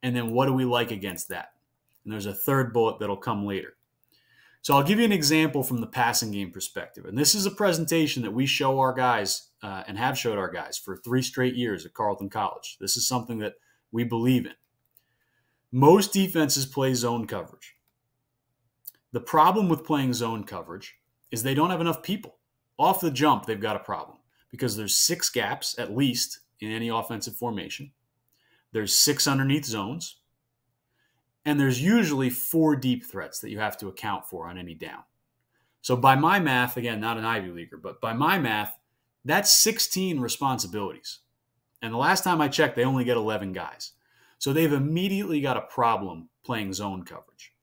And then what do we like against that? And there's a third bullet that'll come later. So I'll give you an example from the passing game perspective. And this is a presentation that we show our guys and have showed our guys for 3 straight years at Carleton College. This is something that we believe in. Most defenses play zone coverage. The problem with playing zone coverage is they don't have enough people. Off the jump, they've got a problem because there's 6 gaps at least in any offensive formation. There's 6 underneath zones. And there's usually 4 deep threats that you have to account for on any down. So by my math, again, not an Ivy Leaguer, but by my math, that's 16 responsibilities. And the last time I checked, they only get 11 guys. So they've immediately got a problem playing zone coverage.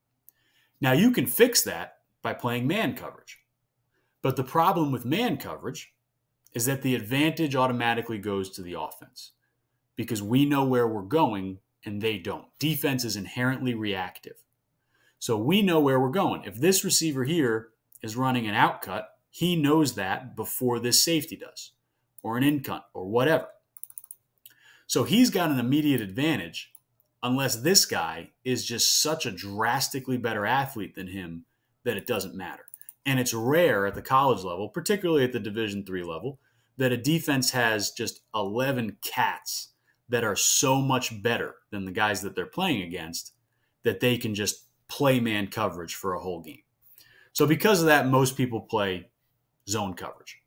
Now you can fix that by playing man coverage. But the problem with man coverage is that the advantage automatically goes to the offense because we know where we're going and they don't. Defense is inherently reactive. So we know where we're going. If this receiver here is running an out cut, he knows that before this safety does, or an in cut, or whatever. So he's got an immediate advantage unless this guy is just such a drastically better athlete than him that it doesn't matter. And it's rare at the college level, particularly at the Division III level, that a defense has just 11 cats that are so much better than the guys that they're playing against that they can just play man coverage for a whole game. So because of that, most people play zone coverage.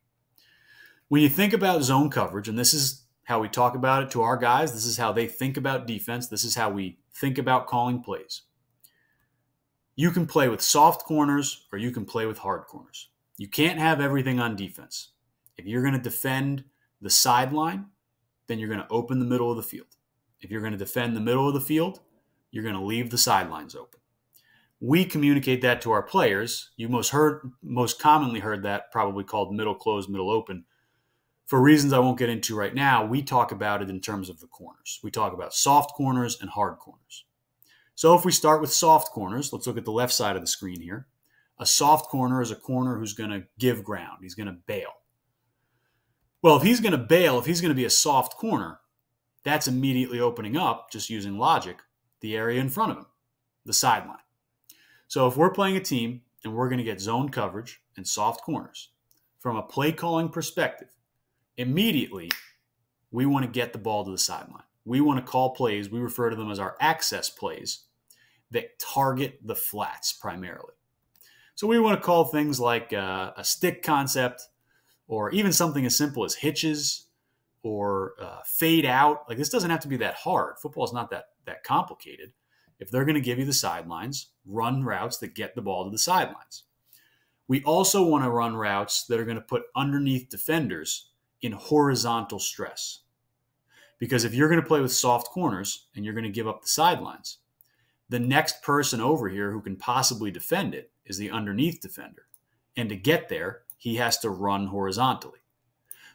When you think about zone coverage, and this is how we talk about it to our guys, this is how they think about defense, this is how we think about calling plays. You can play with soft corners or you can play with hard corners. You can't have everything on defense. If you're going to defend the sideline, then you're going to open the middle of the field. If you're going to defend the middle of the field, you're going to leave the sidelines open. We communicate that to our players. You most commonly heard that probably called middle closed, middle open. For reasons I won't get into right now, we talk about it in terms of the corners. We talk about soft corners and hard corners. So if we start with soft corners, let's look at the left side of the screen here. A soft corner is a corner who's going to give ground. He's going to bail. Well, if he's going to bail, if he's going to be a soft corner, that's immediately opening up, just using logic, the area in front of him, the sideline. So if we're playing a team and we're going to get zone coverage and soft corners, from a play calling perspective, immediately we want to get the ball to the sideline. We want to call plays, we refer to them as our access plays, that target the flats primarily. So we want to call things like a stick concept, or even something as simple as hitches or fade out. Like, this doesn't have to be that hard. Football is not that complicated. If they're going to give you the sidelines, run routes that get the ball to the sidelines. We also want to run routes that are going to put underneath defenders in horizontal stress. Because if you're going to play with soft corners and you're going to give up the sidelines, the next person over here who can possibly defend it is the underneath defender. And to get there, he has to run horizontally.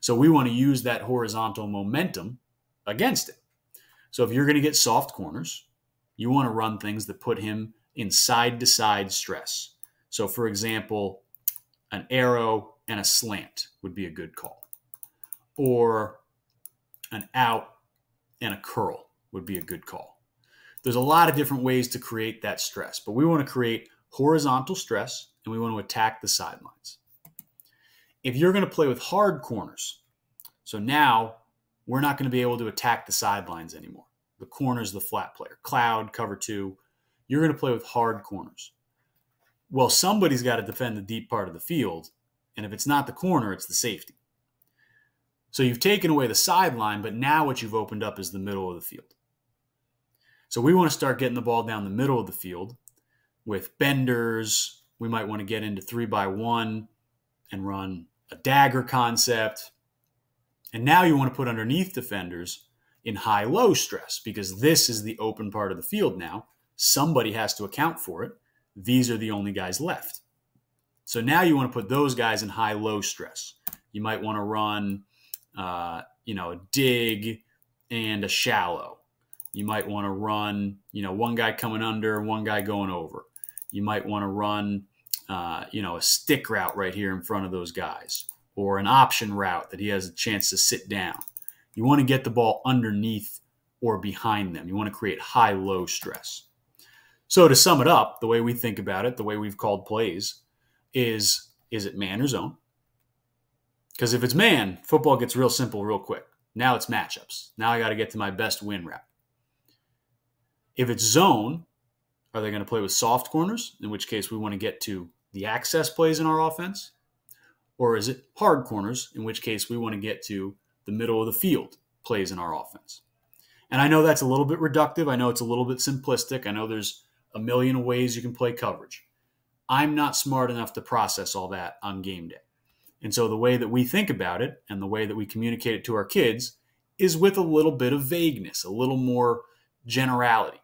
So we want to use that horizontal momentum against it. So if you're going to get soft corners, you want to run things that put him in side-to-side stress. So for example, an arrow and a slant would be a good call. Or an out and a curl would be a good call. There's a lot of different ways to create that stress, but we want to create horizontal stress and we want to attack the sidelines. If you're going to play with hard corners, so now we're not going to be able to attack the sidelines anymore. The corner's the flat player. Cloud, cover 2. You're going to play with hard corners. Well, somebody's got to defend the deep part of the field, and if it's not the corner, it's the safety. So you've taken away the sideline, but now what you've opened up is the middle of the field. So we want to start getting the ball down the middle of the field with benders. We might want to get into 3-by-1 and run a dagger concept. And now you want to put underneath defenders in high-low stress because this is the open part of the field now. Somebody has to account for it. These are the only guys left. So now you want to put those guys in high-low stress. You might want to run, a dig and a shallow. You might want to run, one guy coming under, one guy going over. You might want to run, a stick route right here in front of those guys, or an option route that he has a chance to sit down. You want to get the ball underneath or behind them. You want to create high-low stress. So to sum it up, the way we think about it, the way we've called plays is it man or zone? Because if it's man, football gets real simple real quick. Now it's matchups. Now I got to get to my best win route. If it's zone, are they going to play with soft corners, in which case we want to get to the access plays in our offense? Or is it hard corners, in which case we want to get to the middle of the field plays in our offense? And I know that's a little bit reductive. I know it's a little bit simplistic. I know there's a million ways you can play coverage. I'm not smart enough to process all that on game day. And so the way that we think about it and the way that we communicate it to our kids is with a little bit of vagueness, a little more generality.